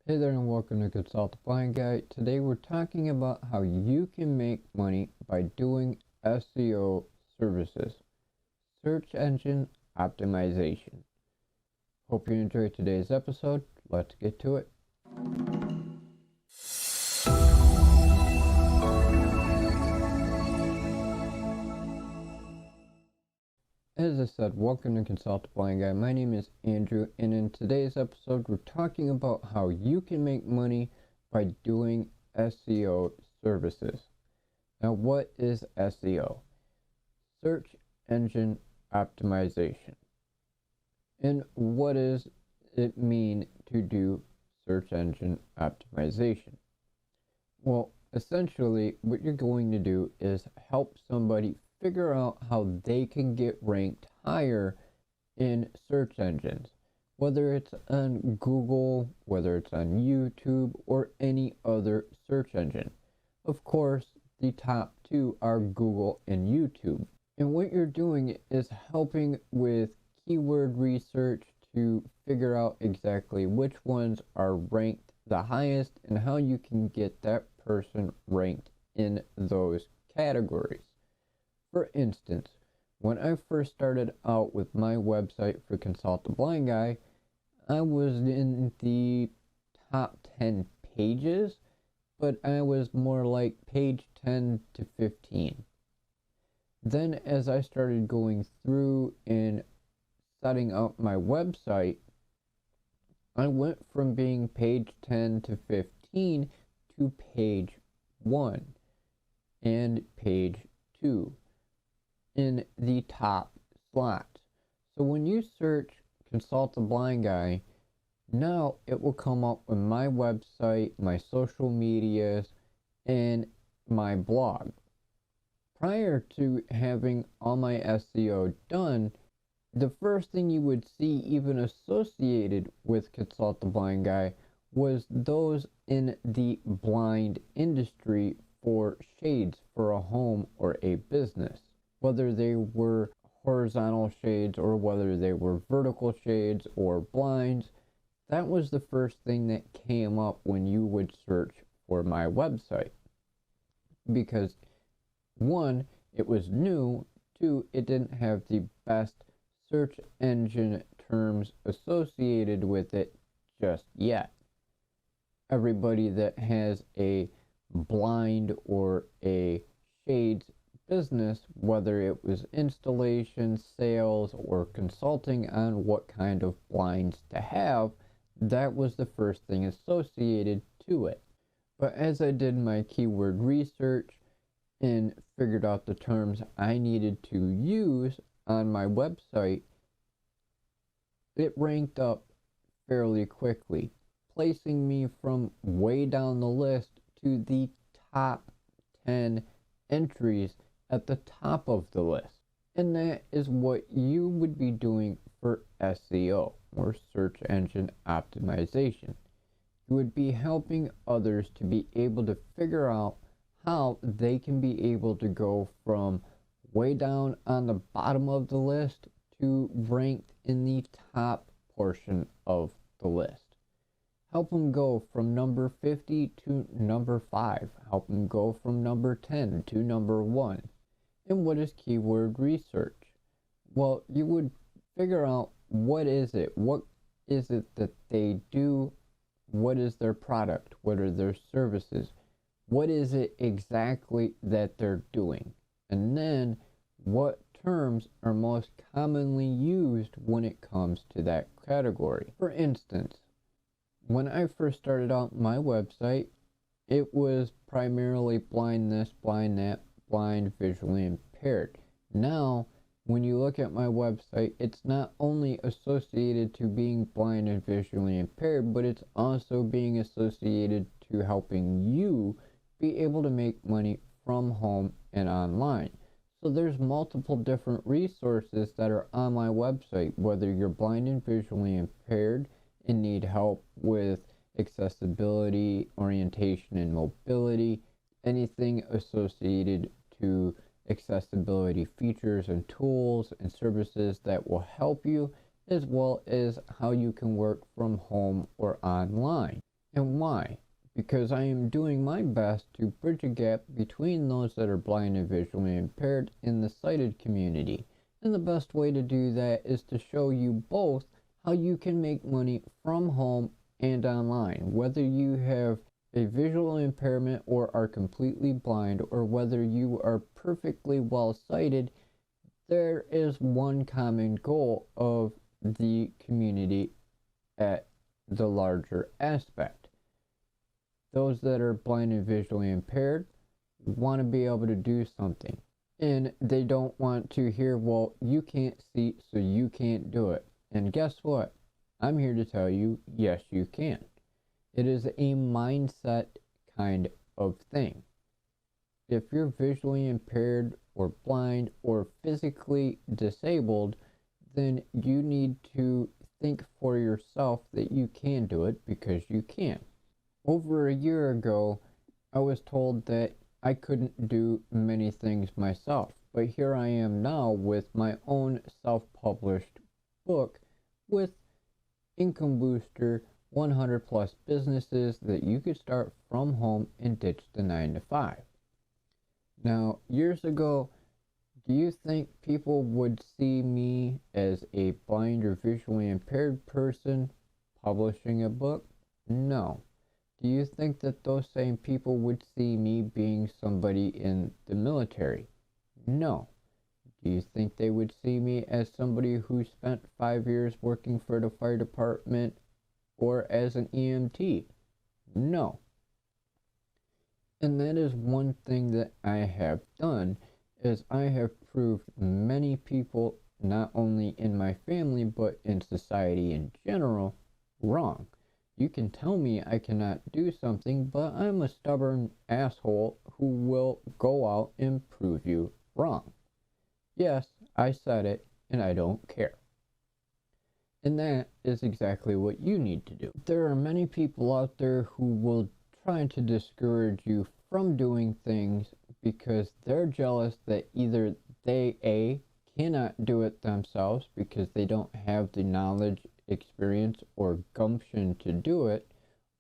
Hey there and welcome to Consult the Blind Guy. Today we're talking about how you can make money by doing SEO services, search engine optimization. Hope you enjoyed today's episode. Let's get to it. As I said, welcome to Consult the Blind Guy. My name is Andrew, and in today's episode, we're talking about how you can make money by doing SEO services. Now, what is SEO? Search engine optimization. And what does it mean to do search engine optimization? Well, essentially, what you're going to do is help somebody figure out how they can get ranked higher in search engines, whether it's on Google, whether it's on YouTube, or any other search engine. Of course, the top two are Google and YouTube. And what you're doing is helping with keyword research to figure out exactly which ones are ranked the highest and how you can get that person ranked in those categories. For instance, when I first started out with my website for Consult the Blind Guy, I was in the top 10 pages, but I was more like page 10 to 15. Then as I started going through and setting up my website, I went from being page 10 to 15 to page 1 and page 2 in the top slot. So when you search Consult the Blind Guy, now it will come up with my website, my social medias, and my blog. Prior to having all my SEO done, the first thing you would see even associated with Consult the Blind Guy was those in the blind industry for shades for a home or a business. Whether they were horizontal shades or whether they were vertical shades or blinds, that was the first thing that came up when you would search for my website. Because one, it was new, two, it didn't have the best search engine terms associated with it just yet. Everybody that has a blind or a shades business, whether it was installation, sales, or consulting on what kind of blinds to have, that was the first thing associated to it. But as I did my keyword research and figured out the terms I needed to use on my website, it ranked up fairly quickly, placing me from way down the list to the top 10 entries at the top of the list. And that is what you would be doing for SEO, or search engine optimization. You would be helping others to be able to figure out how they can be able to go from way down on the bottom of the list to ranked in the top portion of the list. Help them go from number 50 to number 5. Help them go from number 10 to number 1. And what is keyword research? Well, you would figure out what is it that they do, what is their product, what are their services, what is it exactly that they're doing, and then what terms are most commonly used when it comes to that category. For instance, when I first started out my website, it was primarily blind this, blind that, blind, visually impaired. Now, when you look at my website, it's not only associated to being blind and visually impaired, but it's also being associated to helping you be able to make money from home and online. So there's multiple different resources that are on my website, whether you're blind and visually impaired and need help with accessibility, orientation, and mobility, anything associated to accessibility features and tools and services that will help you, as well as how you can work from home or online. And why? Because I am doing my best to bridge a gap between those that are blind and visually impaired and the sighted community. And the best way to do that is to show you both how you can make money from home and online. Whether you have a visual impairment or are completely blind, or whether you are perfectly well sighted, there is one common goal of the community at the larger aspect. Those that are blind and visually impaired want to be able to do something. And they don't want to hear, well, you can't see, so you can't do it. And guess what? I'm here to tell you, yes, you can. It is a mindset kind of thing. If you're visually impaired or blind or physically disabled, then you need to think for yourself that you can do it, because you can. Over a year ago, I was told that I couldn't do many things myself, but here I am now with my own self-published book with Income Booster 100 plus businesses that you could start from home and ditch the 9 to 5. Now, years ago, do you think people would see me as a blind or visually impaired person publishing a book? No. Do you think that those same people would see me being somebody in the military? No. Do you think they would see me as somebody who spent 5 years working for the fire department or as an EMT? No. And that is one thing that I have done, is I have proved many people, not only in my family but in society in general, wrong. You can tell me I cannot do something, but I'm a stubborn asshole who will go out and prove you wrong. Yes, I said it, and I don't care. And that is exactly what you need to do. There are many people out there who will try to discourage you from doing things because they're jealous that either they, A, cannot do it themselves because they don't have the knowledge, experience, or gumption to do it,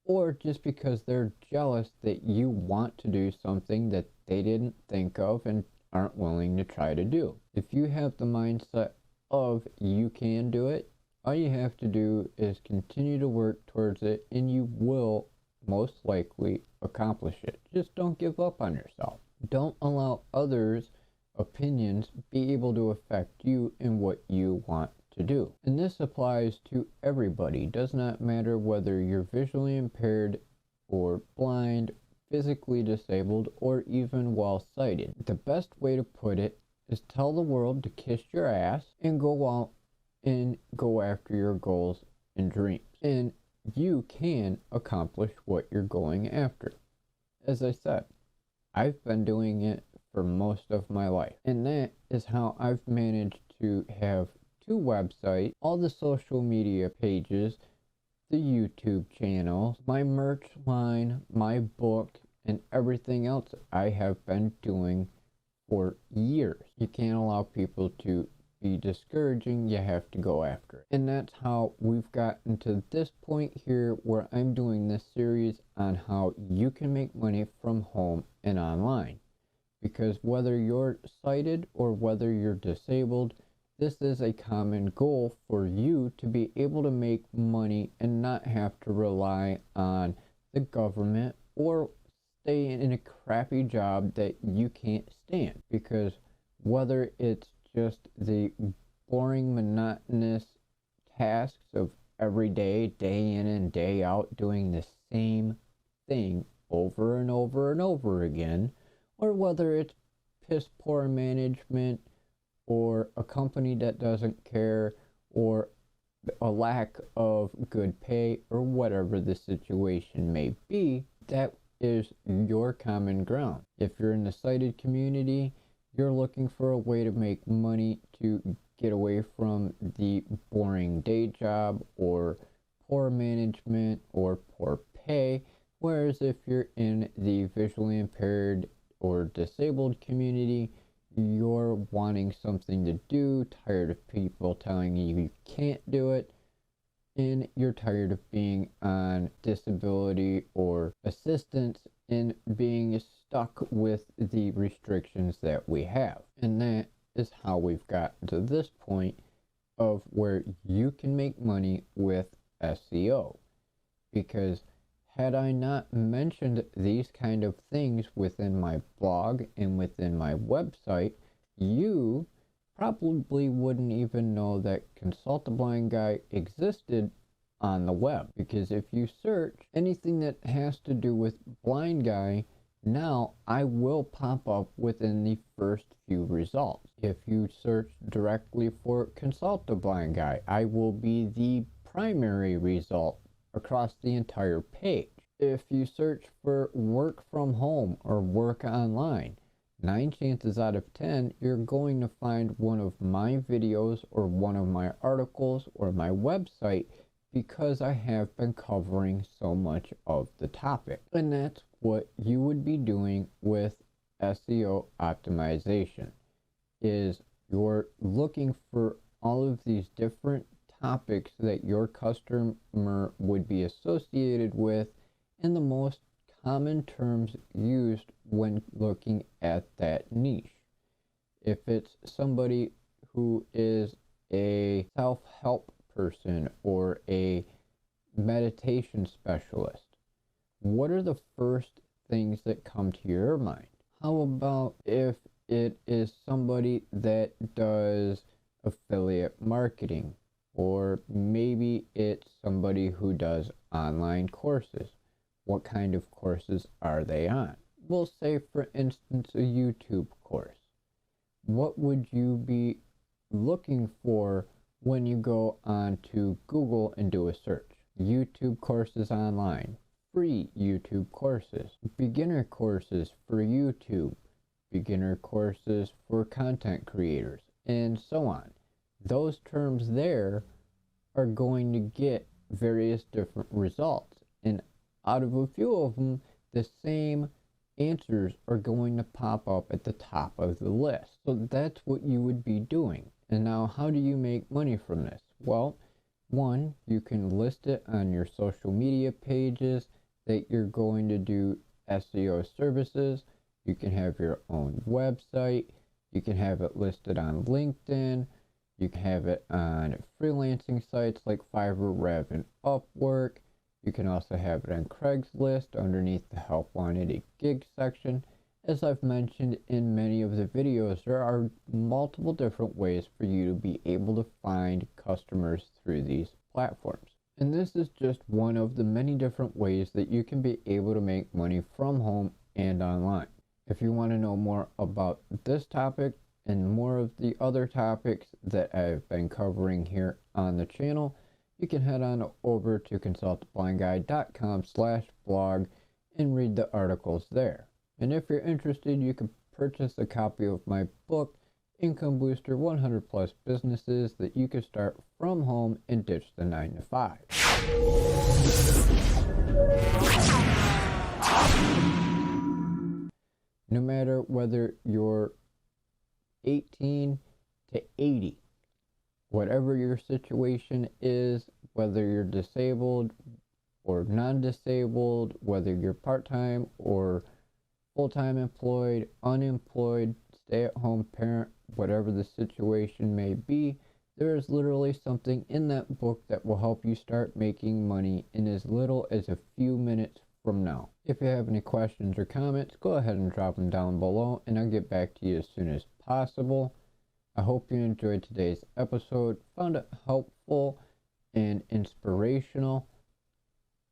or just because they're jealous that you want to do something that they didn't think of and aren't willing to try to do. If you have the mindset of you can do it, all you have to do is continue to work towards it, and you will most likely accomplish it. Just don't give up on yourself. Don't allow others' opinions be able to affect you in what you want to do. And this applies to everybody. It does not matter whether you're visually impaired or blind, physically disabled, or even well-sighted. The best way to put it is tell the world to kiss your ass and go out and go after your goals and dreams. And you can accomplish what you're going after. As I said, I've been doing it for most of my life. And that is how I've managed to have 2 websites, all the social media pages, the YouTube channels, my merch line, my book, and everything else I have been doing for years. You can't allow people to be discouraging, you have to go after it. And that's how we've gotten to this point here where I'm doing this series on how you can make money from home and online. Because whether you're sighted or whether you're disabled, this is a common goal for you to be able to make money and not have to rely on the government or stay in a crappy job that you can't stand. Because whether it's just the boring, monotonous tasks of every day, day in and day out, doing the same thing over and over and over again, or whether it's piss poor management, or a company that doesn't care, or a lack of good pay, or whatever the situation may be, that is your common ground. If you're in the sighted community, you're looking for a way to make money to get away from the boring day job or poor management or poor pay. Whereas if you're in the visually impaired or disabled community, you're wanting something to do, tired of people telling you you can't do it, and you're tired of being on disability or assistance and being stuck with the restrictions that we have. And that is how we've gotten to this point of where you can make money with SEO. Because had I not mentioned these kind of things within my blog and within my website, you probably wouldn't even know that Consult a Blind Guy existed on the web. Because if you search anything that has to do with blind guy, now I will pop up within the first few results. If you search directly for Consult a Blind Guy, I will be the primary result across the entire page. If you search for work from home or work online, 9 chances out of 10 you're going to find one of my videos or one of my articles or my website, because I have been covering so much of the topic. And that's what you would be doing with SEO optimization, is you're looking for all of these different topics that your customer would be associated with and the most common terms used when looking at that niche. If it's somebody who is a self-help person or a meditation specialist, what are the first things that come to your mind? How about if it is somebody that does affiliate marketing, or maybe it's somebody who does online courses? What kind of courses are they on? We'll say, for instance, a YouTube course. What would you be looking for when you go on to Google and do a search? YouTube courses online, free YouTube courses, beginner courses for YouTube, beginner courses for content creators, and so on. Those terms there are going to get various different results, and out of a few of them, the same answers are going to pop up at the top of the list. So that's what you would be doing. And now, how do you make money from this? Well, one, you can list it on your social media pages that you're going to do SEO services. You can have your own website. You can have it listed on LinkedIn. You can have it on freelancing sites like Fiverr, Rev, and Upwork. You can also have it on Craigslist underneath the Help Wanted a Gig section. As I've mentioned in many of the videos, there are multiple different ways for you to be able to find customers through these platforms. And this is just one of the many different ways that you can be able to make money from home and online. If you want to know more about this topic and more of the other topics that I've been covering here on the channel, you can head on over to consultablindguy.com/blog and read the articles there. And if you're interested, you can purchase a copy of my book, Income Booster 100 Plus Businesses That You Can Start From Home and Ditch the 9 to 5. No matter whether you're 18 to 80, whatever your situation is, whether you're disabled or non-disabled, whether you're part-time or full-time employed, unemployed, stay-at-home parent, whatever the situation may be, there is literally something in that book that will help you start making money in as little as a few minutes from now. If you have any questions or comments, go ahead and drop them down below and I'll get back to you as soon as possible. I hope you enjoyed today's episode, found it helpful and inspirational.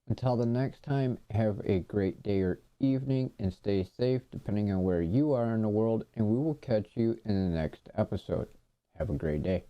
Until the next time, have a great day or evening and stay safe depending on where you are in the world, and we will catch you in the next episode. Have a great day.